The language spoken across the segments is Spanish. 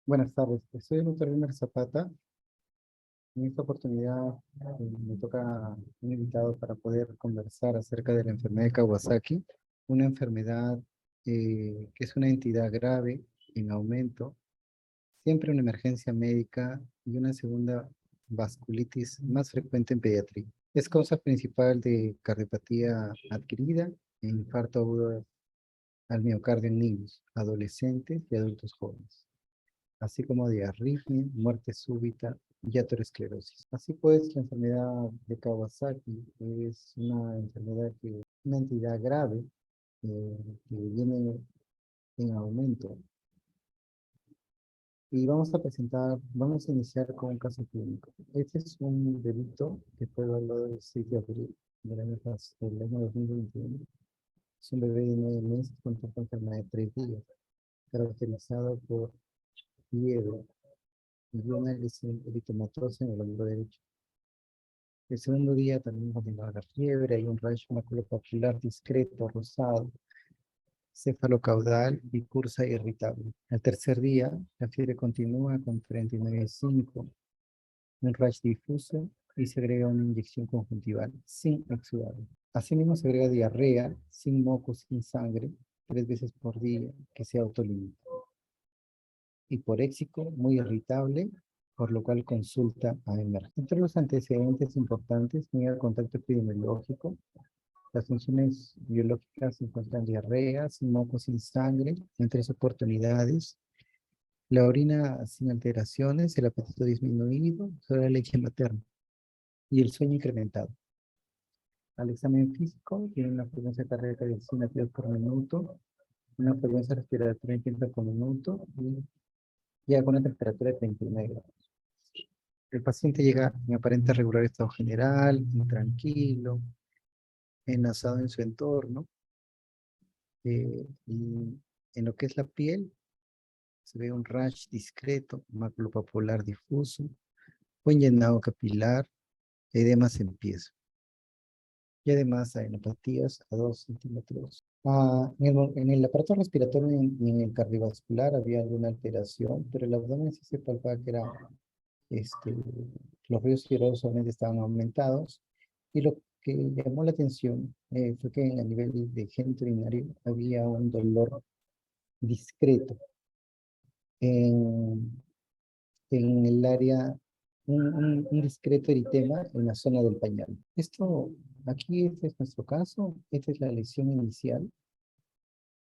Buenas tardes, soy el doctor Elmer Zapata. En esta oportunidad me toca un invitado para poder conversar acerca de la enfermedad de Kawasaki, una enfermedad que es una entidad grave en aumento, siempre una emergencia médica y una segunda vasculitis más frecuente en pediatría. Es causa principal de cardiopatía adquirida e infarto agudo al miocardio en niños, adolescentes y adultos jóvenes, así como de arritmia, muerte súbita y aterosclerosis. Así pues, la enfermedad de Kawasaki es una enfermedad una entidad grave que viene en aumento. Y vamos a iniciar con un caso clínico. Este es un bebito que fue evaluado el 6 de abril del año 2021. Es un bebé de 9 meses con una enfermedad de 3 días, caracterizado por fiebre y una lesión eritematosa en el hombro derecho. El segundo día también continuaba la fiebre, hay un rayo maculopapular discreto, rosado, cefalocaudal y cursa irritable. El tercer día, la fiebre continúa con 39,5, un rash difuso y se agrega una inyección conjuntival sin exudado. Asimismo, se agrega diarrea, sin moco, sin sangre, 3 veces por día, que se autolimita. Hiporéxico, muy irritable, por lo cual consulta a emergencia. Entre los antecedentes importantes, tenía el contacto epidemiológico. Las funciones biológicas se encuentran diarrea, sin moco, sin sangre, en 3 oportunidades. La orina sin alteraciones, el apetito disminuido, solo la leche materna y el sueño incrementado. Al examen físico, tiene una frecuencia cardíaca de 100 latidos por minuto, una frecuencia respiratoria en 30 por minuto y llega con una temperatura de 39 grados. El paciente llega en aparente regular estado general, intranquilo, enlazado en su entorno, y en lo que es la piel, se ve un rash discreto, maculopapular difuso, buen llenado capilar, edemas en pies. Y además hay enopatías a 2 centímetros. En el aparato respiratorio y en el cardiovascular había alguna alteración, pero el abdomen sí se palpaba que era, este, los ríos fibrosos solamente estaban aumentados. Y lo que llamó la atención fue que a nivel de génito urinario había un dolor discreto en, en el área, un discreto eritema en la zona del pañal. Aquí este es nuestro caso, esta es la lesión inicial.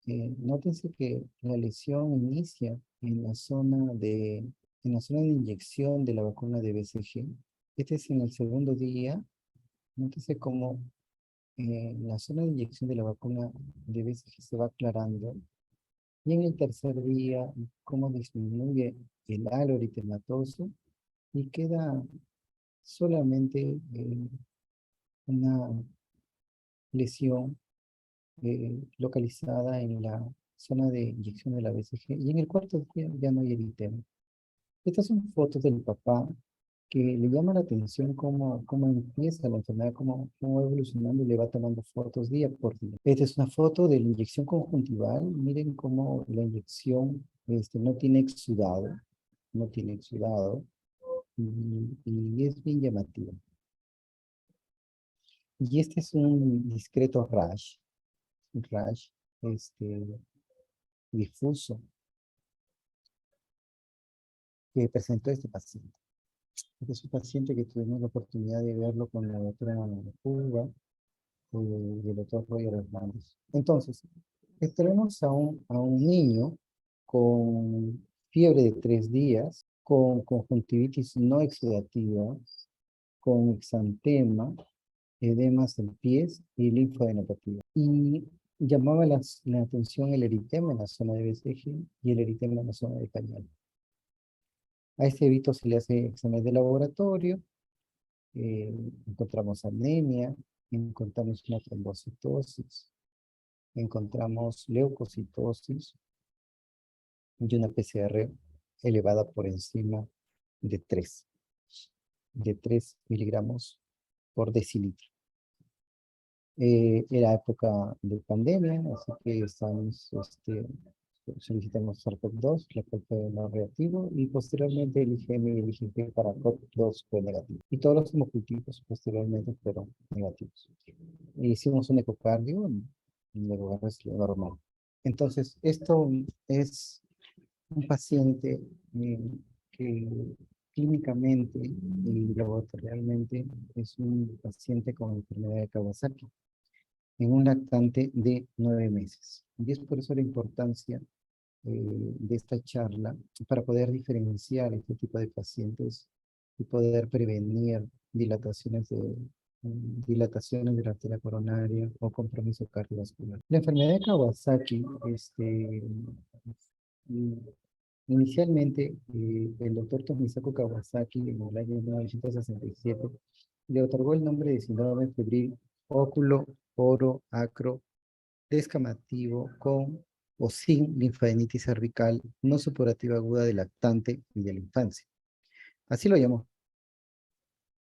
Nótense que la lesión inicia en la zona de inyección de la vacuna de BCG. Este es en el segundo día. Nótese cómo la zona de inyección de la vacuna de BCG se va aclarando. Y en el tercer día, cómo disminuye el halo eritematoso y queda solamente una lesión localizada en la zona de inyección de la BCG. Y en el cuarto día ya no hay eritema. Estas son fotos del papá que le llama la atención cómo empieza la enfermedad, cómo va evolucionando y le va tomando fotos día por día. Esta es una foto de la inyección conjuntival. Miren cómo la inyección no tiene exudado, no tiene exudado y es bien llamativo. Y este es un discreto rash, un rash difuso que presentó este paciente. Este es un paciente que tuvimos la oportunidad de verlo con la doctora Cuba y el doctor Roger Hernández. Entonces, tenemos a un niño con fiebre de 3 días, con conjuntivitis no exudativa, con exantema, edemas en pies y linfadenopatía. Y llamaba la atención el eritema en la zona de BCG y el eritema en la zona de pañal. A este evito se le hace examen de laboratorio, encontramos anemia, encontramos una trombocitosis, encontramos leucocitosis y una PCR elevada por encima de 3 miligramos por decilitro. Era época de pandemia, así que estamos solicitamos SARS-CoV-2, la COV fue no reactivo, y posteriormente el IgM y el IgG para COV-2 fue negativo. Y todos los hemocultivos posteriormente fueron negativos. Hicimos un ecocardio, luego es lo normal. Entonces, esto es un paciente que clínicamente y laboratorialmente es un paciente con enfermedad de Kawasaki en un lactante de 9 meses. Y es por eso la importancia de esta charla para poder diferenciar este tipo de pacientes y poder prevenir dilataciones de la arteria coronaria o compromiso cardiovascular. La enfermedad de Kawasaki, mm, inicialmente el doctor Tomisaku Kawasaki en el año 1967 le otorgó el nombre de síndrome febril óculo oro acro descamativo con o sin linfadenitis cervical no supurativa aguda del lactante y de la infancia. Así lo llamó.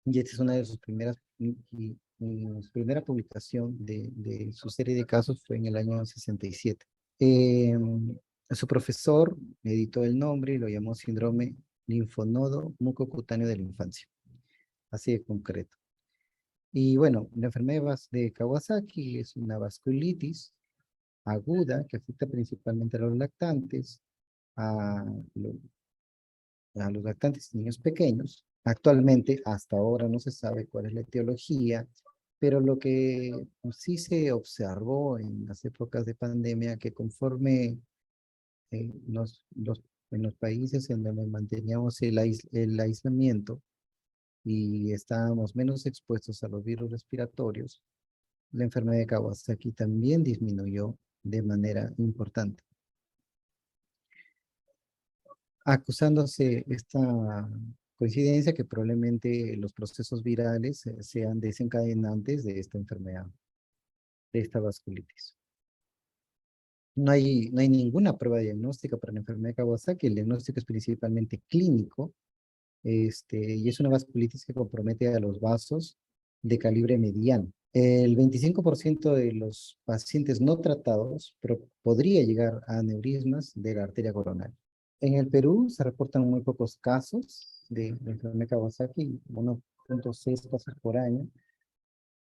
Y esta es una de sus primeras, su primera publicación de su serie de casos fue en el año 67. Su profesor editó el nombre y lo llamó síndrome linfonodo mucocutáneo de la infancia. Así de concreto. Y bueno, la enfermedad de Kawasaki es una vasculitis aguda que afecta principalmente a los lactantes, a, lo- a los lactantes y niños pequeños. Actualmente, hasta ahora no se sabe cuál es la etiología, pero lo que sí se observó en las épocas de pandemia, que conforme en los países en donde manteníamos el aislamiento y estábamos menos expuestos a los virus respiratorios, la enfermedad de Kawasaki también disminuyó de manera importante, acusándose esta coincidencia que probablemente los procesos virales sean desencadenantes de esta enfermedad, de esta vasculitis. No hay ninguna prueba diagnóstica para la enfermedad de Kawasaki. El diagnóstico es principalmente clínico, y es una vasculitis que compromete a los vasos de calibre mediano. El 25% de los pacientes no tratados podría llegar a aneurismas de la arteria coronaria. En el Perú se reportan muy pocos casos de enfermedad de Kawasaki, 1.6 casos por año.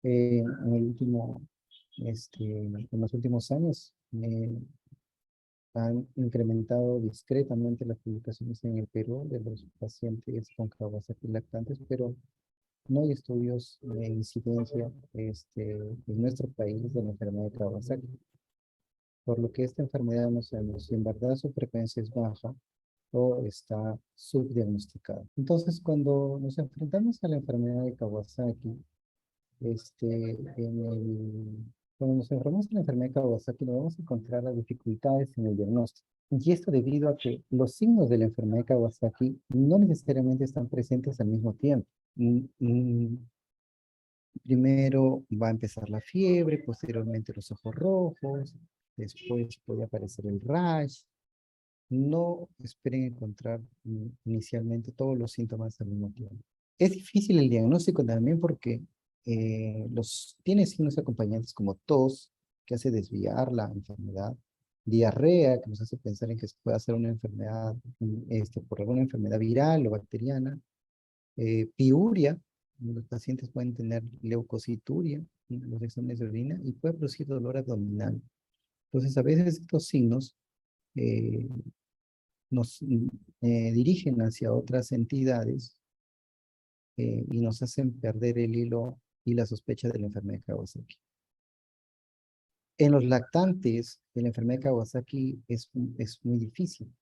En los últimos años han incrementado discretamente las publicaciones en el Perú de los pacientes con Kawasaki lactantes, pero no hay estudios de incidencia en nuestro país de la enfermedad de Kawasaki. Por lo que esta enfermedad no sabemos si en verdad su frecuencia es baja o está subdiagnosticada. Entonces, cuando nos enfrentamos a la enfermedad de Kawasaki, este, en el, cuando nos enfrentamos a la enfermedad de Kawasaki, nos vamos a encontrar las dificultades en el diagnóstico. Y esto debido a que los signos de la enfermedad de Kawasaki no necesariamente están presentes al mismo tiempo. Primero va a empezar la fiebre, posteriormente los ojos rojos, después puede aparecer el rash. No esperen encontrar inicialmente todos los síntomas al mismo tiempo. Es difícil el diagnóstico también porque tiene signos acompañantes como tos, que hace desviar la enfermedad, diarrea, que nos hace pensar en que puede ser una enfermedad, por alguna enfermedad viral o bacteriana, piuria, los pacientes pueden tener leucocituria en los exámenes de orina y puede producir dolor abdominal. Entonces, a veces estos signos eh, nos dirigen hacia otras entidades y nos hacen perder el hilo y la sospecha de la enfermedad de Kawasaki. En los lactantes de la enfermedad de Kawasaki es muy difícil.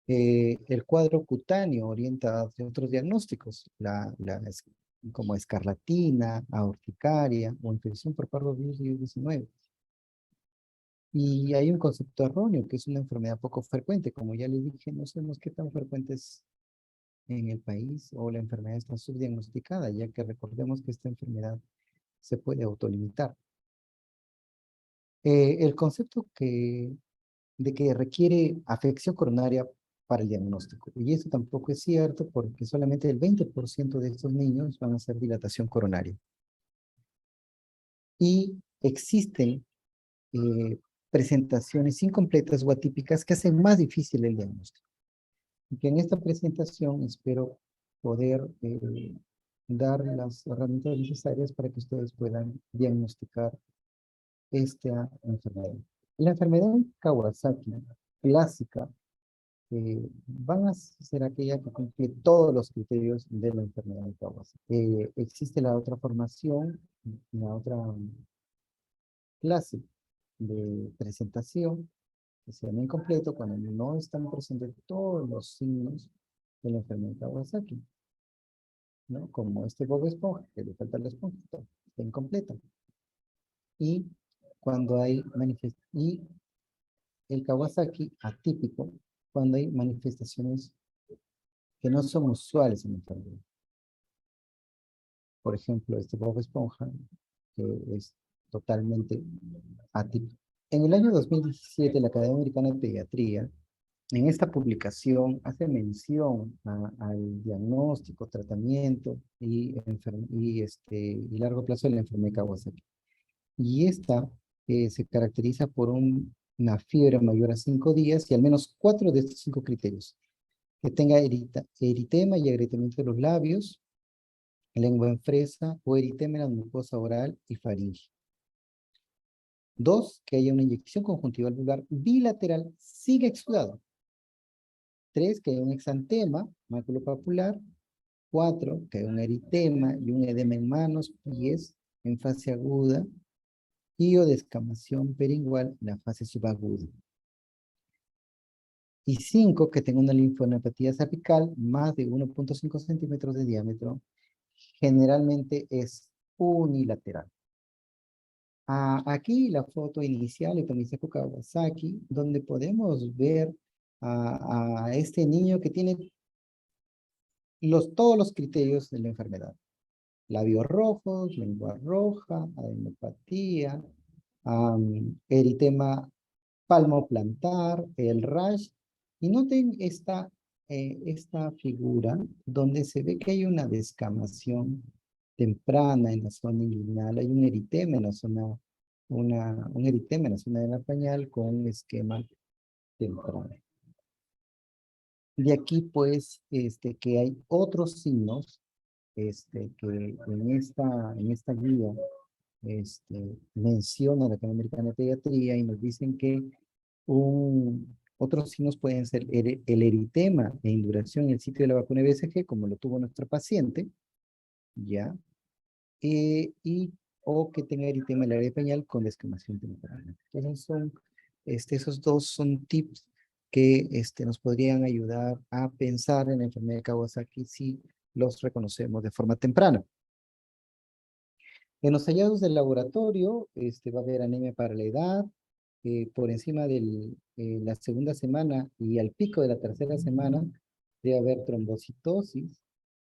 El cuadro cutáneo orienta hacia otros diagnósticos, como escarlatina, aorticaria o infección por parvovirus 19. Y hay un concepto erróneo, que es una enfermedad poco frecuente. Como ya les dije, no sabemos qué tan frecuente es en el país o la enfermedad está subdiagnosticada, ya que recordemos que esta enfermedad se puede autolimitar. El concepto de que requiere afección coronaria para el diagnóstico. Y eso tampoco es cierto porque solamente el 20% de estos niños van a hacer dilatación coronaria. Y existen presentaciones incompletas o atípicas que hacen más difícil el diagnóstico. Y que en esta presentación espero poder dar las herramientas necesarias para que ustedes puedan diagnosticar esta enfermedad. La enfermedad Kawasaki clásica van a ser aquella que cumple todos los criterios de la enfermedad de Kawasaki. Existe la otra formación, la otra clase de presentación que se llama incompleto cuando no están presentes todos los signos de la enfermedad de Kawasaki, ¿no? Como este Bob Esponja, que le falta la esponja, está incompleta. Y cuando hay y el Kawasaki atípico, cuando hay manifestaciones que no son usuales en la enfermedad. Por ejemplo, este Bob Esponja, que es totalmente atípico. En el año 2017, la Academia Americana de Pediatría, en esta publicación, hace mención al diagnóstico, tratamiento y largo plazo de la enfermedad de Kawasaki. Y esta se caracteriza por una fiebre mayor a 5 días y al menos 4 de estos 5 criterios. Que tenga eritema y agrietamiento de los labios, lengua en fresa o eritema en la mucosa oral y faringe. 2, que haya una inyección conjuntival vulvar bilateral sin exudado. 3, que haya un exantema maculopapular. 4, que haya un eritema y un edema en manos, pies, en fase aguda, y o descamación peringual en la fase subaguda. Y 5, que tenga una linfodenopatía cervical más de 1.5 centímetros de diámetro. Generalmente es unilateral. Aquí la foto inicial de Tomisako Kawasaki, donde podemos ver a este niño que tiene todos los criterios de la enfermedad. Labios rojos, lengua roja, adenopatía, eritema palmoplantar, el rash. Y noten esta figura donde se ve que hay una descamación temprana en la zona inguinal, hay un eritema en la zona, un eritema en la zona de la pañal con un esquema temprano. De aquí pues que hay otros signos que en esta guía menciona la Academia Americana de Pediatría y nos dicen que otros signos pueden ser el eritema e induración en el sitio de la vacuna BCG, como lo tuvo nuestra paciente, ¿ya? O que tenga eritema en el área pañal con descamación temprana. Entonces esos dos son tips que nos podrían ayudar a pensar en la enfermedad de Kawasaki si los reconocemos de forma temprana. En los hallazgos del laboratorio va a haber anemia para la edad, por encima de la segunda semana y al pico de la tercera semana debe haber trombocitosis,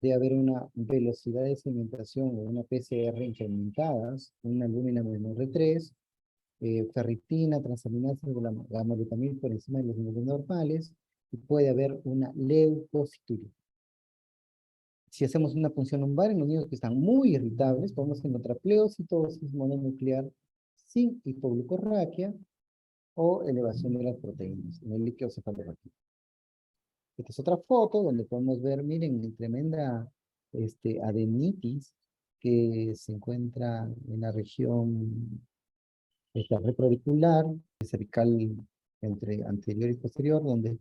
debe haber una velocidad de sedimentación o una PCR incrementadas, una albúmina menor de 3, ferritina, transaminasa, gamma-glutamina por encima de los niveles normales, y puede haber una leucocituria. Si hacemos una punción lumbar en los niños que están muy irritables, podemos encontrar pleocitosis mononuclear sin hipoglucorraquia o elevación de las proteínas en el líquido cefalorraquídeo. Esta es otra foto donde podemos ver, miren, tremenda adenitis que se encuentra en la región retroauricular, cervical entre anterior y posterior, donde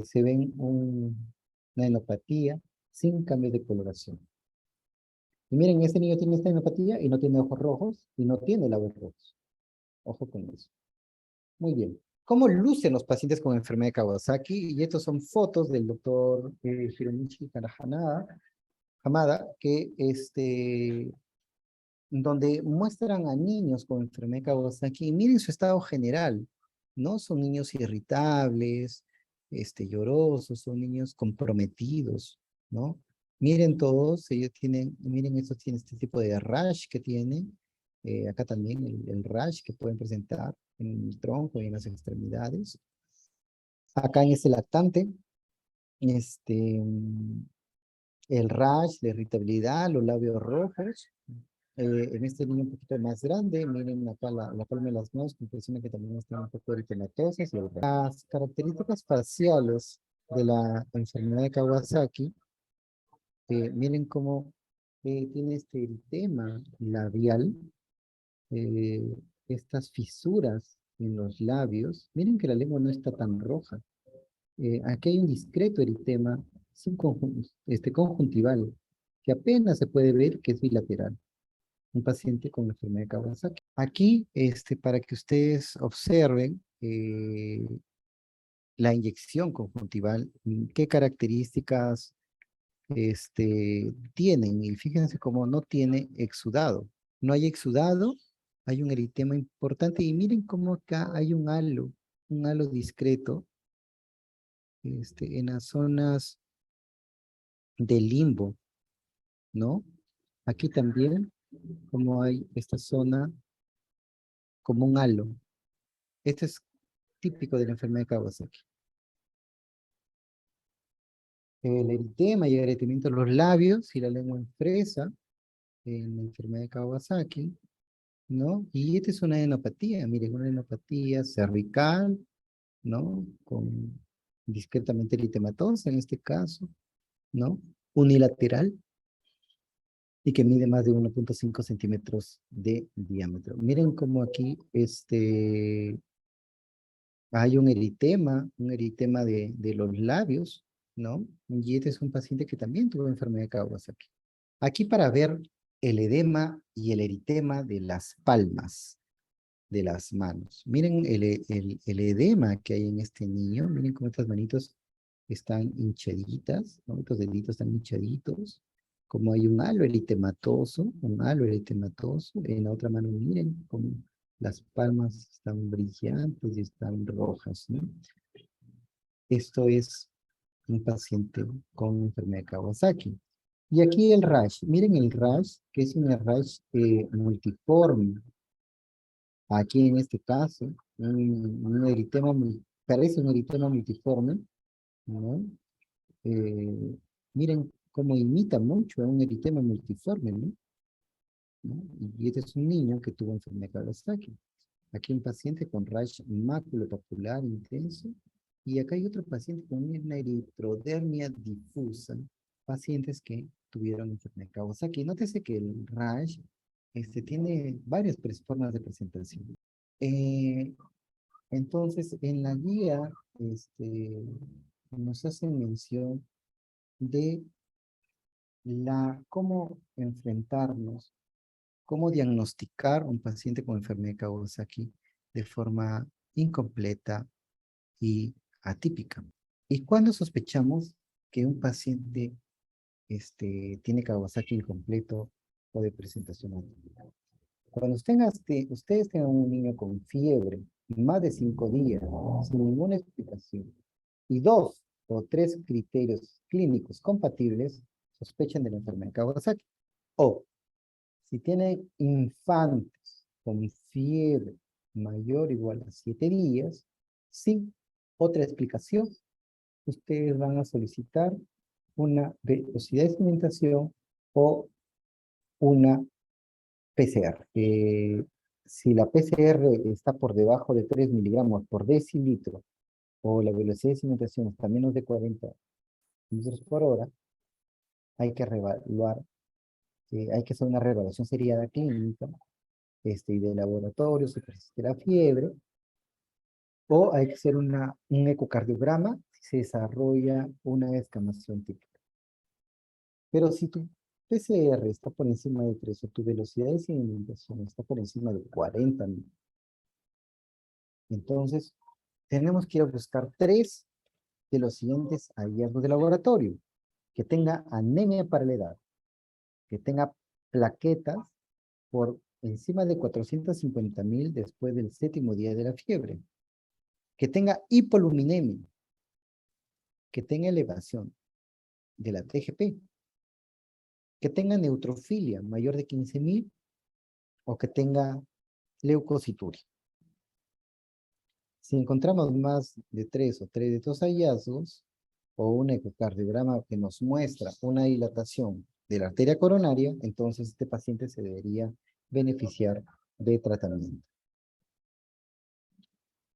se ven una enopatía sin cambio de coloración. Y miren, este niño tiene esta enopatía y no tiene ojos rojos y no tiene labios rojos. Ojo con eso. Muy bien. ¿Cómo lucen los pacientes con enfermedad de Kawasaki? Y estas son fotos del doctor Hiromichi Hamada, que donde muestran a niños con enfermedad de Kawasaki y miren su estado general, ¿no? Son niños irritables, llorosos, son niños comprometidos, ¿no? Miren todos, ellos tienen, miren, estos tienen este tipo de rash que tienen, acá también el rash que pueden presentar en el tronco y en las extremidades. Acá en este lactante, el rash, la irritabilidad, los labios rojos, En este niño un poquito más grande, miren acá la palma de las manos, que impresiona que también están un poco eritematosos. Las características faciales de la enfermedad de Kawasaki, miren cómo tiene este eritema labial, eh, estas fisuras en los labios. Miren que la lengua no está tan roja. Aquí hay un discreto eritema conjuntival, que apenas se puede ver que es bilateral. Un paciente con enfermedad de Kawasaki. Aquí, para que ustedes observen la inyección conjuntival, qué características tienen. Y fíjense cómo no tiene exudado. No hay exudado, hay un eritema importante. Y miren cómo acá hay un halo discreto, en las zonas del limbo, ¿no? Aquí también, como hay esta zona, como un halo. Este es típico de la enfermedad de Kawasaki. El eritema y el agrietamiento de los labios y la lengua en fresa en la enfermedad de Kawasaki, ¿no? Y esta es una adenopatía, miren, una adenopatía cervical, ¿no? Con discretamente eritematosa en este caso, ¿no? Unilateral y que mide más de 1.5 centímetros de diámetro. Miren cómo aquí hay un eritema de los labios, ¿no? Y este es un paciente que también tuvo enfermedad de Kawasaki. Aquí para ver el edema y el eritema de las palmas de las manos. Miren el edema que hay en este niño. Miren cómo estas manitos están hinchaditas, ¿no? Estos deditos están hinchaditos. Como hay un halo eritematoso. En la otra mano, miren cómo las palmas están brillantes y están rojas, ¿no? Esto es un paciente con enfermedad de Kawasaki. Y aquí el rash. Miren el rash, que es un rash multiforme. Aquí en este caso, un eritema, parece un eritema multiforme, ¿no? Eh, miren cómo imita mucho a un eritema multiforme, ¿no? ¿No? Y este es un niño que tuvo enfermedad de Kawasaki. Aquí un paciente con rash maculopapular intenso. Y acá hay otro paciente con una eritrodermia difusa. Pacientes que tuvieron enfermedad de Kawasaki. Nótese que el rash tiene varias formas de presentación. Eh, entonces, en la guía nos hacen mención de cómo enfrentarnos, cómo diagnosticar un paciente con enfermedad de Kawasaki de forma incompleta y atípica. ¿Y cuándo sospechamos que un paciente tiene Kawasaki incompleto o de presentación atípica? Cuando ustedes tengan un niño con fiebre, más de 5 días, sin ninguna explicación, y 2 o 3 criterios clínicos compatibles, sospechan de la enfermedad de Kawasaki. O, si tienen infantes con fiebre mayor o igual a 7 días, sin otra explicación, ustedes van a solicitar una velocidad de cimentación o una PCR. Si la PCR está por debajo de 3 miligramos por decilitro o la velocidad de cimentación está menos de 40 litros por hora, hay que reevaluar, hay que hacer una reevaluación seriada clínica y de laboratorio, si persiste la fiebre, o hay que hacer un ecocardiograma si se desarrolla una descamación típica. Pero si tu PCR está por encima de 3 o tu velocidad de cimentación está por encima de 40, entonces tenemos que ir a buscar 3 de los siguientes hallazgos de laboratorio: que tenga anemia para la edad, que tenga plaquetas por encima de 450.000 después del 7º día de la fiebre, que tenga hipoluminemia, que tenga elevación de la TGP, que tenga neutrofilia mayor de 15.000 o que tenga leucocituria. Si encontramos más de 3 o 3 de estos hallazgos, o un ecocardiograma que nos muestra una dilatación de la arteria coronaria, entonces este paciente se debería beneficiar de tratamiento.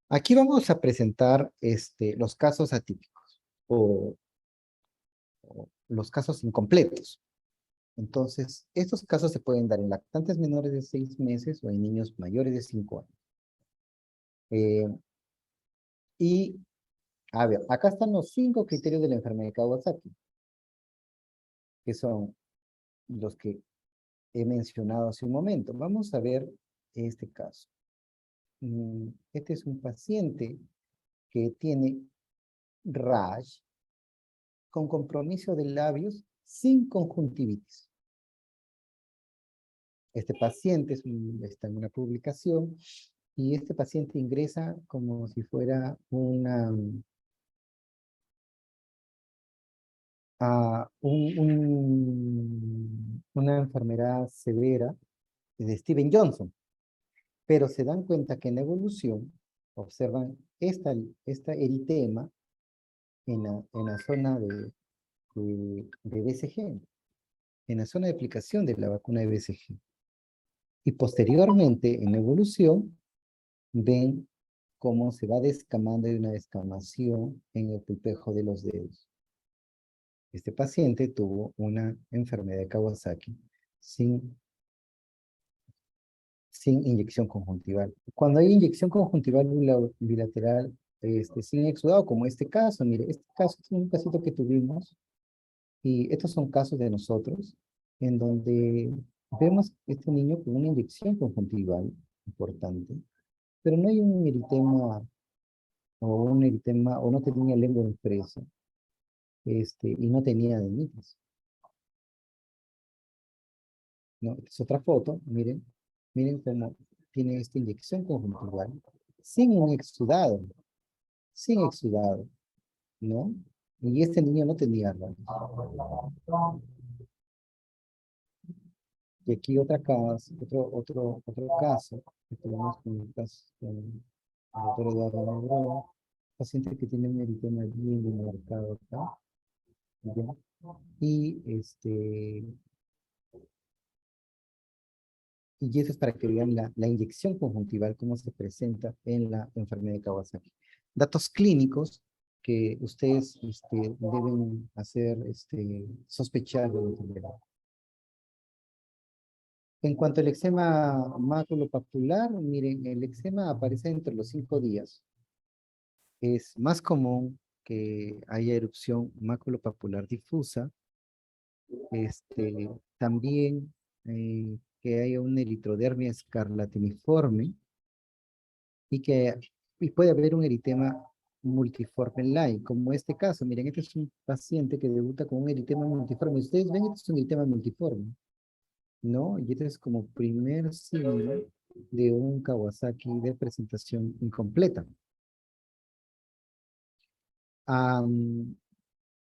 Aquí vamos a presentar los casos atípicos o los casos incompletos. Entonces, estos casos se pueden dar en lactantes menores de 6 meses o en niños mayores de 5 años. Y, a ver, acá están los 5 criterios de la enfermedad de Kawasaki, que son los que he mencionado hace un momento. Vamos a ver este caso. Este es un paciente que tiene rash con compromiso de labios sin conjuntivitis. Este paciente está en una publicación y este paciente ingresa como si fuera una enfermedad severa de Steven Johnson. Pero se dan cuenta que en la evolución observan esta eritema en la zona de BCG, en la zona de aplicación de la vacuna de BCG. Y posteriormente, en la evolución, ven cómo se va descamando y una descamación en el pulpejo de los dedos. Este paciente tuvo una enfermedad de Kawasaki sin inyección conjuntival. Cuando hay inyección conjuntival bilateral sin exudado, como este caso, mire, este caso es un casito que tuvimos, y estos son casos de nosotros, en donde vemos este niño con una inyección conjuntival importante, pero no hay un eritema, o no tenía lengua impresa, y no tenía adenitis. ¿No? Esta es otra foto, miren cómo tiene esta inyección conjuntival, sin exudado, ¿no? Y este niño no tenía rayos. Y aquí otro caso, que tenemos con el caso con el doctor Eduardo Negrón, paciente que tiene un eritema bien marcado acá, ¿ya? Y y eso es para que vean la inyección conjuntival, cómo se presenta en la enfermedad de Kawasaki. Datos clínicos que ustedes deben hacer sospechar de la enfermedad. En cuanto al eczema maculopapular, miren, el eczema aparece entre los 5 días. Es más común que haya erupción maculopapular difusa, también que haya una eritrodermia escarlatiniforme y puede haber un eritema multiforme Lyme, como este caso. Miren, este es un paciente que debuta con un eritema multiforme. Ustedes ven, este es un eritema multiforme, ¿no? Y este es como primer signo de un Kawasaki de presentación incompleta.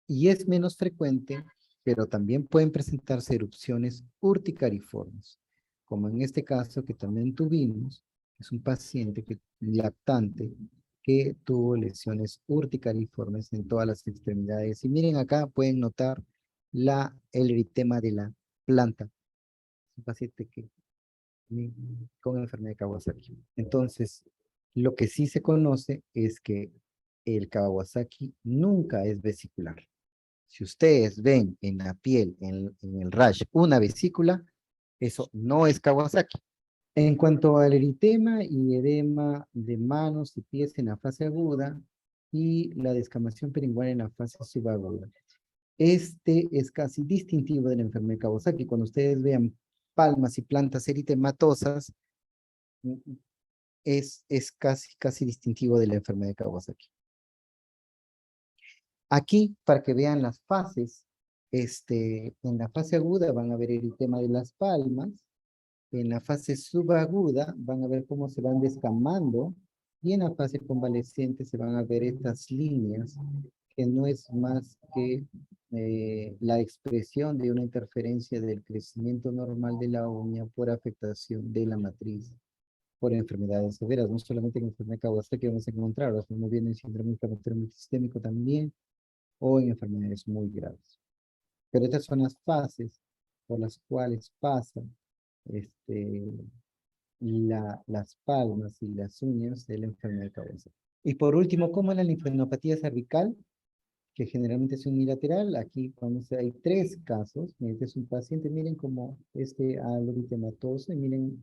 Y es menos frecuente, pero también pueden presentarse erupciones urticariformes, como en este caso que también tuvimos, es un paciente lactante que tuvo lesiones urticariformes en todas las extremidades. Y miren acá, pueden notar el eritema de la planta. Es un paciente con enfermedad de Kawasaki. Entonces, lo que sí se conoce es que el Kawasaki nunca es vesicular. Si ustedes ven en la piel, en el rash, una vesícula, eso no es Kawasaki. En cuanto al eritema y edema de manos y pies en la fase aguda y la descamación peringual en la fase subaguda. Este es casi distintivo de la enfermedad de Kawasaki. Cuando ustedes vean palmas y plantas eritematosas, es casi distintivo de la enfermedad de Kawasaki. Aquí, para que vean las fases, en la fase aguda van a ver el eritema de las palmas, en la fase subaguda van a ver cómo se van descamando, y en la fase convaleciente se van a ver estas líneas, que no es más que la expresión de una interferencia del crecimiento normal de la uña por afectación de la matriz por enfermedades severas, no solamente en enfermedad de Kawasaki vamos a encontrar, lo estamos viendo en síndrome inflamatorio multisistémico también, o en enfermedades muy graves. Pero estas son las fases por las cuales pasan las palmas y las uñas de la enfermedad de Kawasaki. Y por último, ¿cómo es la linfadenopatía cervical? Que generalmente es unilateral. Aquí hay 3 casos. Este es un paciente, miren cómo halo eritematoso, y miren,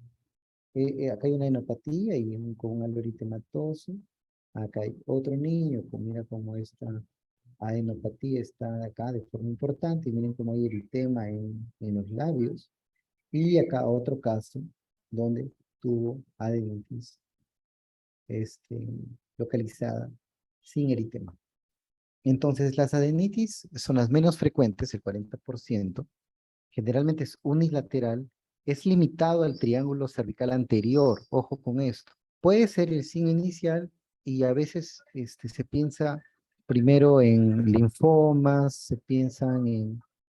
acá hay una enopatía y con un halo eritematoso. Acá hay otro niño, mira cómo esta adenopatía está acá de forma importante, y miren cómo hay eritema en los labios. Y acá otro caso donde tuvo adenitis localizada sin eritema. Entonces, las adenitis son las menos frecuentes, el 40%. Generalmente es unilateral. Es limitado al triángulo cervical anterior. Ojo con esto. Puede ser el signo inicial y a veces se piensa primero en linfomas, se piensan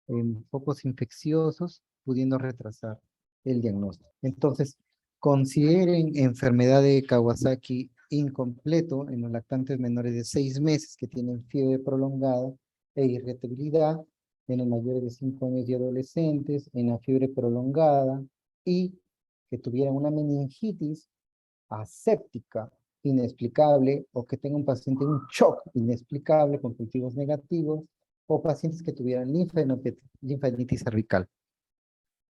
en focos infecciosos, pudiendo retrasar el diagnóstico. Entonces, consideren enfermedad de Kawasaki incompleto en los lactantes menores de 6 meses que tienen fiebre prolongada e irritabilidad, en los mayores de 5 años y adolescentes, en la fiebre prolongada, y que tuvieran una meningitis aséptica inexplicable, o que tenga un paciente un shock inexplicable con cultivos negativos, o pacientes que tuvieran linfadenitis cervical,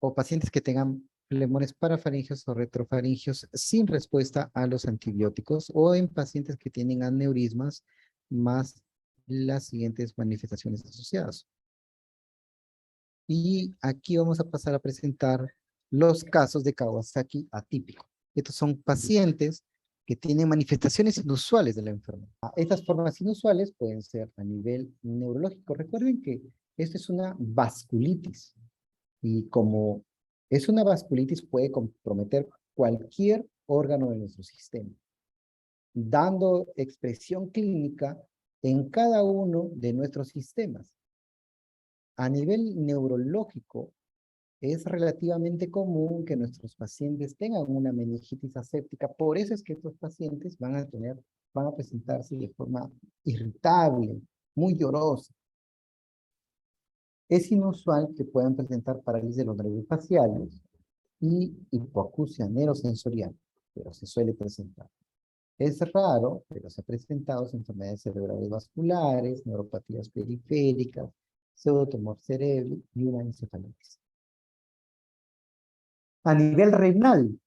o pacientes que tengan pulmones parafaringeos o retrofaringeos sin respuesta a los antibióticos, o en pacientes que tienen aneurismas más las siguientes manifestaciones asociadas. Y aquí vamos a pasar a presentar los casos de Kawasaki atípico. Estos son pacientes que tienen manifestaciones inusuales de la enfermedad. Estas formas inusuales pueden ser a nivel neurológico. Recuerden que esto es una vasculitis, y como es una vasculitis, puede comprometer cualquier órgano de nuestro sistema, dando expresión clínica en cada uno de nuestros sistemas. A nivel neurológico, es relativamente común que nuestros pacientes tengan una meningitis aséptica. Por eso es que estos pacientes van a presentarse de forma irritable, muy llorosa. Es inusual que puedan presentar parálisis de los nervios faciales y hipoacusia neurosensorial, pero se suele presentar. Es raro, pero se ha presentado enfermedades cerebrales vasculares, neuropatías periféricas, pseudotumor cerebral y una encefalitis. A nivel renal,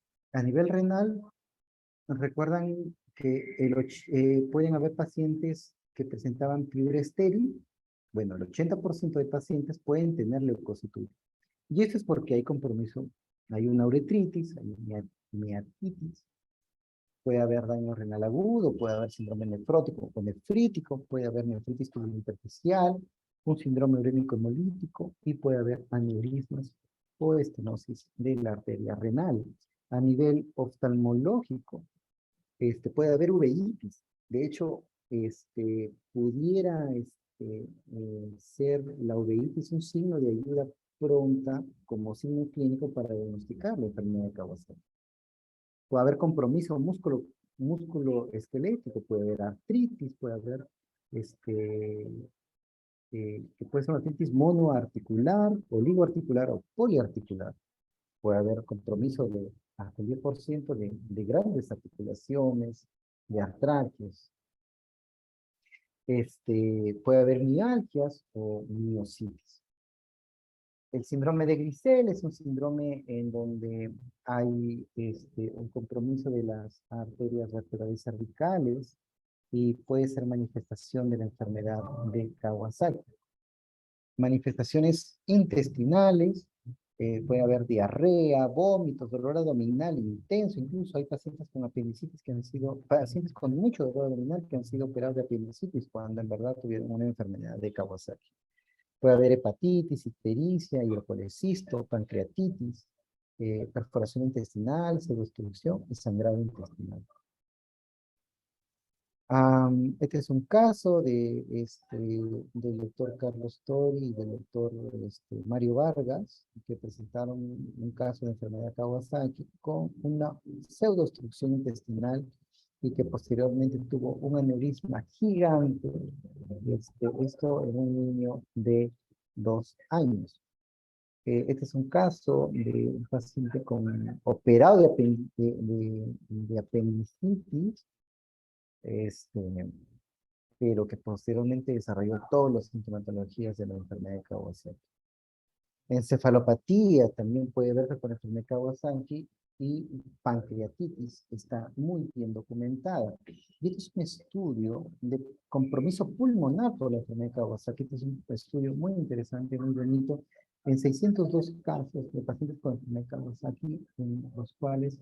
recuerdan que pueden haber pacientes que presentaban fiebre estéril. Bueno, el 80% de pacientes pueden tener leucocitura. Y esto es porque hay compromiso, hay una uretritis, hay una miatitis, puede haber daño renal agudo, puede haber síndrome nefrótico o nefrítico, puede haber nefritis tubulointersticial, un síndrome urémico hemolítico, y puede haber aneurismas o estenosis de la arteria renal. A nivel oftalmológico, puede haber uveitis. De hecho, pudiera ser la uveitis un signo de ayuda pronta como signo clínico para diagnosticar la enfermedad de Kawasaki. Puede haber compromiso músculo esquelético, puede haber artritis, puede haber que puede ser una artritis monoarticular, oligoarticular o poliarticular. Puede haber compromiso de hasta el 10% de grandes articulaciones, de artralgias. Puede haber mialgias o miositis. El síndrome de Grisel es un síndrome en donde hay un compromiso de las arterias vertebrales cervicales, y puede ser manifestación de la enfermedad de Kawasaki. Manifestaciones intestinales, puede haber diarrea, vómitos, dolor abdominal intenso. Incluso hay pacientes con apendicitis pacientes con mucho dolor abdominal que han sido operados de apendicitis cuando en verdad tuvieron una enfermedad de Kawasaki. Puede haber hepatitis, ictericia, hidrocolecisto, pancreatitis, perforación intestinal, pseudoobstrucción y sangrado intestinal. Este es un caso del doctor Carlos Tori y del doctor Mario Vargas, que presentaron un caso de enfermedad Kawasaki con una pseudoobstrucción intestinal, y que posteriormente tuvo un aneurisma gigante. Esto en un niño de 2 años. Este es un caso de un paciente operado de apendicitis, este, pero que posteriormente desarrolló todas las sintomatologías de la enfermedad de Kawasaki. Encefalopatía también puede verse con la enfermedad de Kawasaki, y pancreatitis está muy bien documentada. Y este es un estudio de compromiso pulmonar por la enfermedad de Kawasaki. Este es un estudio muy interesante, muy bonito, en 602 casos de pacientes con enfermedad de Kawasaki, en los cuales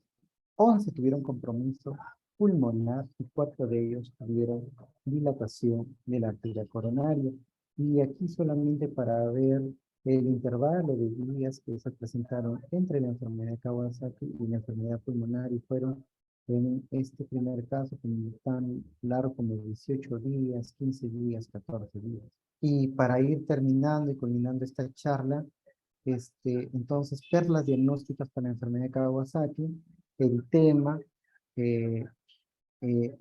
11 tuvieron compromiso pulmonar y 4 de ellos tuvieron dilatación de la arteria coronaria. Y aquí solamente para ver el intervalo de días que se presentaron entre la enfermedad de Kawasaki y la enfermedad pulmonar, y fueron en este primer caso tan largo como 18 días, 15 días, 14 días. Y para ir terminando y culminando esta charla, entonces, perlas diagnósticas para la enfermedad de Kawasaki, el tema e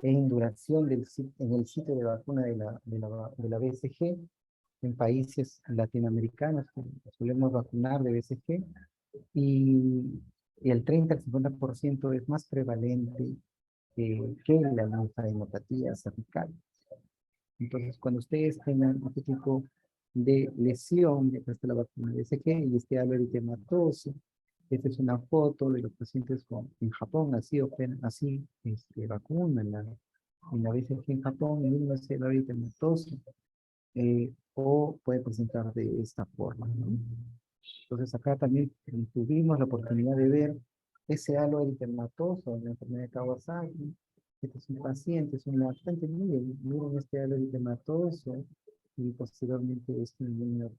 induración en el sitio de vacuna de la BCG, en países latinoamericanos que solemos vacunar de BCG, y el 30 al 50% es más prevalente que la linfadenopatía cervical. Entonces, cuando ustedes tengan este tipo de lesión después de la vacuna de BCG y halo eritematoso, esta es una foto de los pacientes en Japón, así vacunan en la BCG en Japón, el mismo halo eritematoso, o puede presentar de esta forma, ¿no? Entonces acá también tuvimos la oportunidad de ver ese halo eritematoso en la enfermedad de Kawasaki. Este es un paciente, es un lactante, miren este halo eritematoso, y posteriormente este niño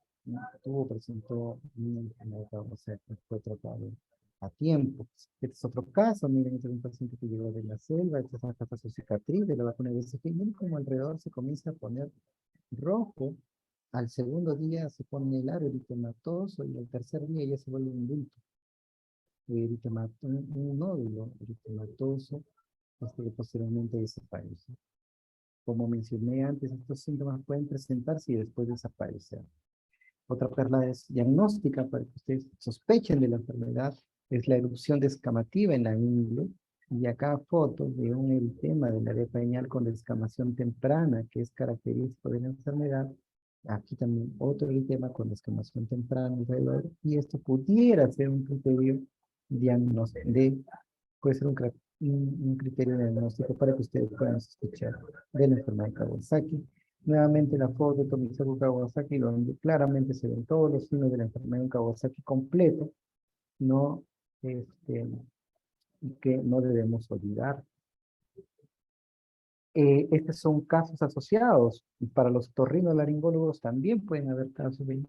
presentó una enfermedad de Kawasaki, fue tratado a tiempo. Este es otro caso, miren, este es un paciente que llegó de la selva, esta es acá su cicatriz de la vacuna de BCG, miren cómo alrededor se comienza a poner rojo. Al segundo día se pone el aro eritematoso, y al tercer día ya se vuelve un bulto, un nódulo eritematoso, que posteriormente desaparece. Como mencioné antes, estos síntomas pueden presentarse y después desaparecer. Otra perla diagnóstica para que ustedes sospechen de la enfermedad es la erupción descamativa en la ingle. Y acá fotos de un eritema del área pañal con descamación temprana, que es característico de la enfermedad. Aquí también otro eritema con descamación temprana alrededor. Y esto pudiera ser un criterio puede ser un criterio diagnóstico para que ustedes puedan sospechar de la enfermedad de Kawasaki. Nuevamente la foto de Tomisaku Kawasaki, donde claramente se ven todos los signos de la enfermedad de Kawasaki completo, ¿no? Que no debemos olvidar. Estos son casos asociados, y para los otorrinolaringólogos también pueden haber casos de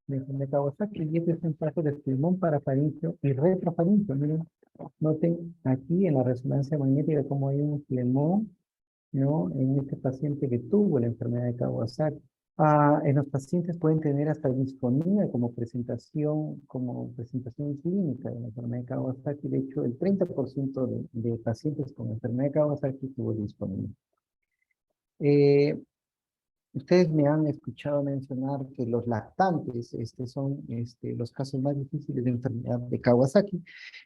enfermedad de Kawasaki, y este es un caso de pulmón parafaringeo y retrofaringeo. Miren, noten aquí en la resonancia magnética como hay un pulmón, ¿no? En este paciente que tuvo la enfermedad de Kawasaki. En los pacientes pueden tener hasta disfonía como presentación clínica de la enfermedad de Kawasaki. De hecho, el 30% de pacientes con enfermedad de Kawasaki tuvo disfonía. Ustedes me han escuchado mencionar que los lactantes son los casos más difíciles de enfermedad de Kawasaki,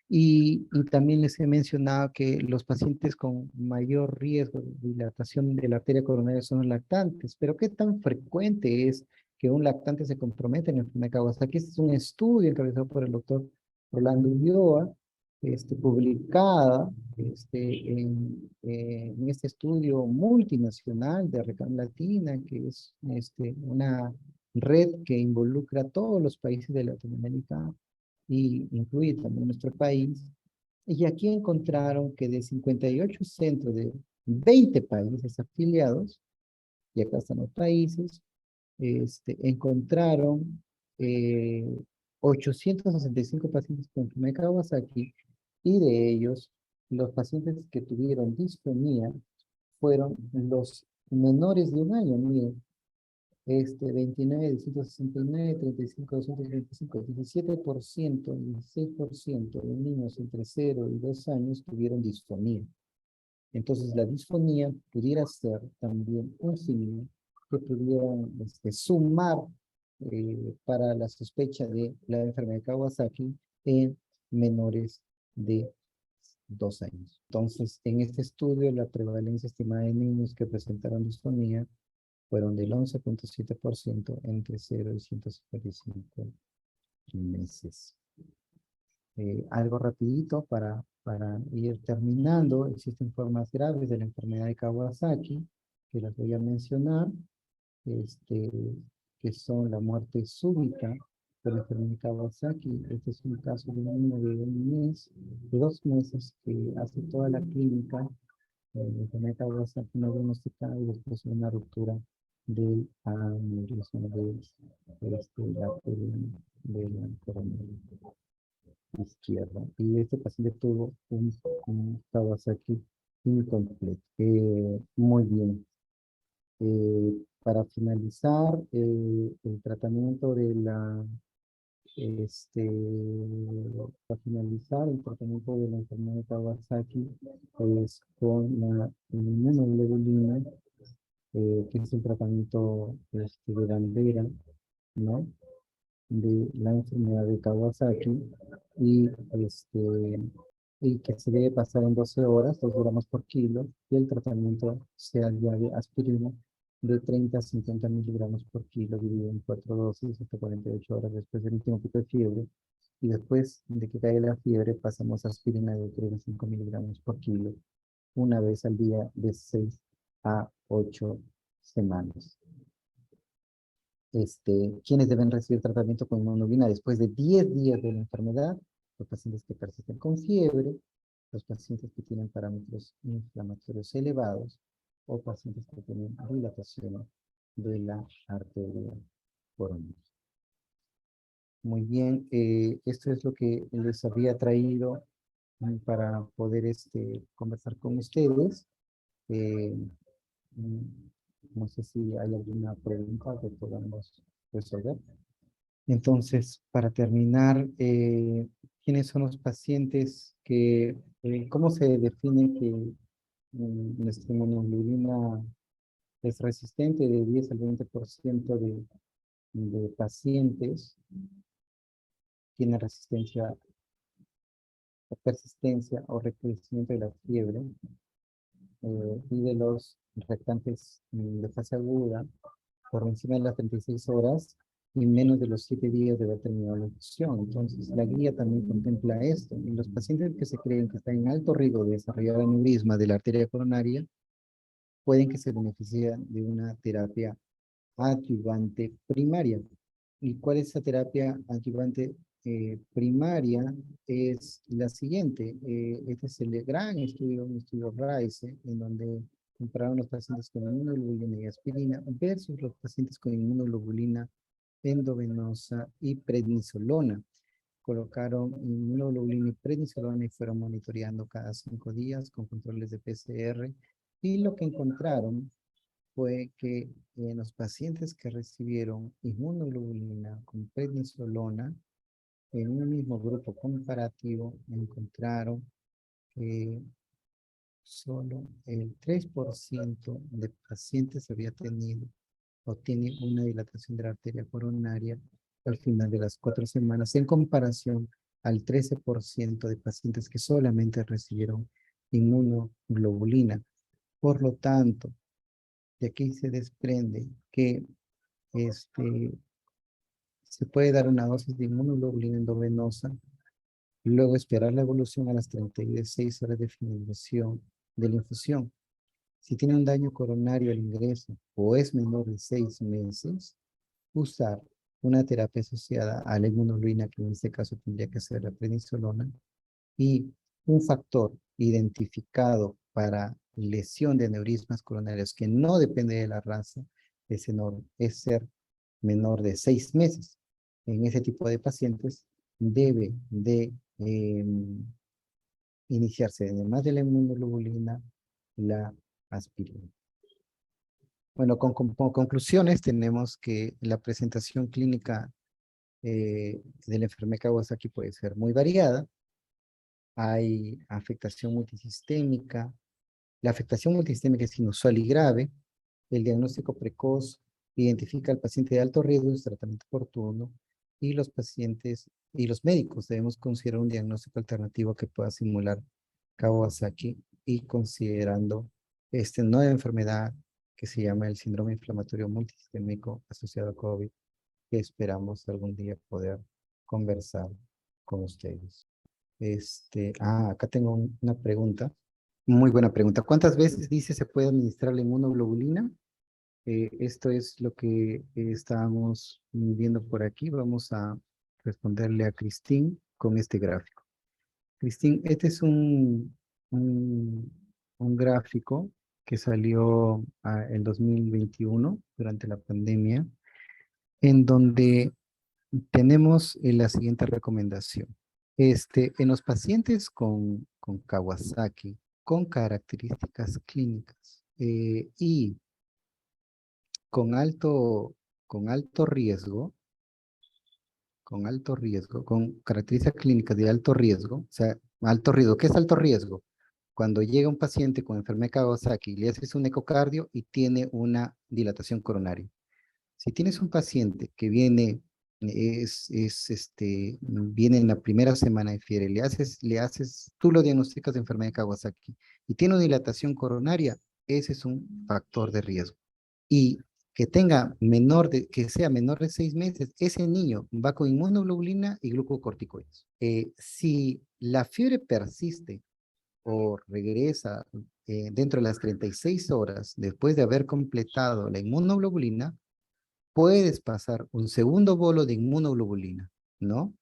y también les he mencionado que los pacientes con mayor riesgo de dilatación de la arteria coronaria son los lactantes. Pero ¿qué tan frecuente es que un lactante se comprometa en la enfermedad de Kawasaki? Este es un estudio encabezado por el doctor Rolando Ulloa, publicada en este estudio multinacional de Recam Latina, que es una red que involucra a todos los países de Latinoamérica y incluye también nuestro país. Y aquí encontraron que de 58 centros de 20 países afiliados, y acá están los países, encontraron 865 pacientes con enfermedad de Kawasaki, y de ellos, los pacientes que tuvieron disfonía fueron los menores de un año. Miren, 29 de 169, 35 de 125, 16% de niños entre 0 y 2 años tuvieron disfonía. Entonces, la disfonía pudiera ser también un signo que pudieran sumar para la sospecha de la enfermedad de Kawasaki en menores de 2 años. Entonces, en este estudio, la prevalencia estimada de niños que presentaron distonía fueron del 11.7% entre 0 y 155 meses. Algo rapidito para ir terminando. Existen formas graves de la enfermedad de Kawasaki, que las voy a mencionar, que son la muerte súbita por la enfermedad de Kawasaki. Este es un caso de un niño de 1 mes, de 2 meses, que hace toda la clínica la enfermedad de Kawasaki no diagnosticada y después una ruptura del aneurisma la columna de la coronilla izquierda. Y este paciente tuvo un Kawasaki incompleto. Muy bien. Para finalizar, el tratamiento de la para finalizar, el tratamiento de la enfermedad de Kawasaki es con la inmunoglobulina, que es el tratamiento de bandera, ¿no? De la enfermedad de Kawasaki y, y que se debe pasar en 12 horas, 2 gramos por kilo, y el tratamiento sea de aspirina de 30 a 50 miligramos por kilo, dividido en 4 dosis hasta 48 horas después del último pico de fiebre. Y después de que caiga la fiebre, pasamos a aspirina de 3 a 5 miligramos por kilo, una vez al día de 6 a 8 semanas. ¿Quiénes deben recibir tratamiento con inmunoglobulina después de 10 días de la enfermedad? Los pacientes que persisten con fiebre, los pacientes que tienen parámetros inflamatorios elevados o pacientes que tienen dilatación de la arteria coronaria. Muy bien, esto es lo que les había traído para poder conversar con ustedes. Eh, mm, no sé si hay alguna pregunta que podamos resolver. Entonces, para terminar, ¿quiénes son los pacientes cómo se define que nuestra inmunoglobulina es resistente? De 10 al 20% de pacientes tiene resistencia o persistencia o recrudecimiento de la fiebre, y de los restantes de fase aguda por encima de las 36 horas y menos de los 7 días de haber terminado la infusión. Entonces, la guía también contempla esto. Y los pacientes que se creen que están en alto riesgo de desarrollar aneurisma de la arteria coronaria pueden que se beneficien de una terapia adyuvante primaria. ¿Y cuál es esa terapia adyuvante primaria? Es la siguiente. Este es el gran estudio, un estudio RISE, en donde compararon los pacientes con inmunoglobulina y aspirina versus los pacientes con inmunoglobulina endovenosa y prednisolona. Colocaron inmunoglobulina y prednisolona y fueron monitoreando cada 5 días con controles de PCR. Y lo que encontraron fue que en los pacientes que recibieron inmunoglobulina con prednisolona, en un mismo grupo comparativo, encontraron que solo el 3% de pacientes había tenido o tiene una dilatación de la arteria coronaria al final de las 4 semanas, en comparación al 13% de pacientes que solamente recibieron inmunoglobulina. Por lo tanto, de aquí se desprende que se puede dar una dosis de inmunoglobulina endovenosa y luego esperar la evolución a las 36 horas de finalización de la infusión. Si tiene un daño coronario al ingreso o es menor de 6 meses, usar una terapia asociada a la inmunoglobulina, que en este caso tendría que ser la prednisolona, y un factor identificado para lesión de aneurismas coronarios que no depende de la raza es ser menor de 6 meses. En ese tipo de pacientes debe de iniciarse, además de la inmunoglobulina, la aspirina. Bueno, como conclusiones tenemos que la presentación clínica de la enfermedad Kawasaki puede ser muy variada. Hay afectación multisistémica. La afectación multisistémica es inusual y grave. El diagnóstico precoz identifica al paciente de alto riesgo de su tratamiento oportuno y los pacientes y los médicos debemos considerar un diagnóstico alternativo que pueda simular Kawasaki y considerando esta nueva enfermedad que se llama el síndrome inflamatorio multisistémico asociado a COVID, que esperamos algún día poder conversar con ustedes. Acá tengo una pregunta, muy buena pregunta. ¿Cuántas veces dice se puede administrar la inmunoglobulina? Esto es lo que estábamos viendo por aquí. Vamos a responderle a Christine con este gráfico. Christine, este es un, un gráfico que salió en 2021 durante la pandemia, en donde tenemos la siguiente recomendación. En los pacientes con Kawasaki, con características clínicas y con alto, con alto riesgo, con características clínicas de alto riesgo, o sea, alto riesgo. ¿Qué es alto riesgo? Cuando llega un paciente con enfermedad de Kawasaki, le haces un ecocardio y tiene una dilatación coronaria. Si tienes un paciente que viene en la primera semana de fiebre, tú lo diagnosticas de enfermedad de Kawasaki y tiene una dilatación coronaria, ese es un factor de riesgo. Y que sea menor de 6 meses, ese niño va con inmunoglobulina y glucocorticoides. Si la fiebre persiste o regresa dentro de las 36 horas después de haber completado la inmunoglobulina, puedes pasar un segundo bolo de inmunoglobulina, ¿no?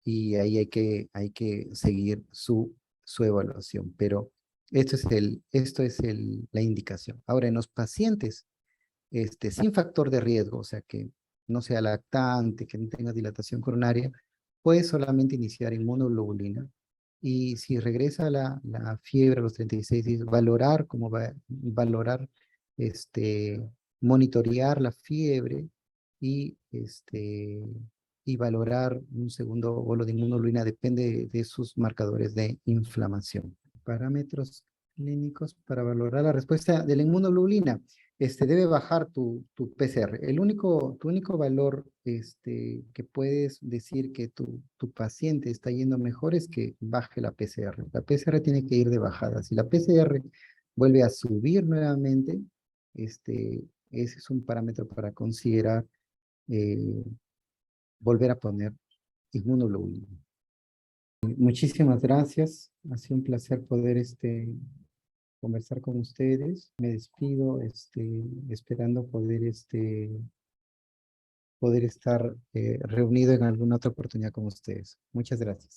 Y ahí hay que seguir su evaluación, pero esto es la indicación. Ahora, en los pacientes sin factor de riesgo, o sea, que no sea lactante, que no tenga dilatación coronaria, puedes solamente iniciar inmunoglobulina. Y si regresa la fiebre a los 36 días, valorar, este, monitorear la fiebre y, y valorar un segundo bolo de inmunoglobulina, depende de sus marcadores de inflamación. Parámetros clínicos para valorar la respuesta de la inmunoglobulina. Debe bajar tu PCR. Tu único valor que puedes decir que tu paciente está yendo mejor es que baje la PCR. La PCR tiene que ir de bajada. Si la PCR vuelve a subir nuevamente, ese es un parámetro para considerar volver a poner inmunoglobulina. Muchísimas gracias. Ha sido un placer poder conversar con ustedes. Me despido, esperando poder estar reunido en alguna otra oportunidad con ustedes. Muchas gracias.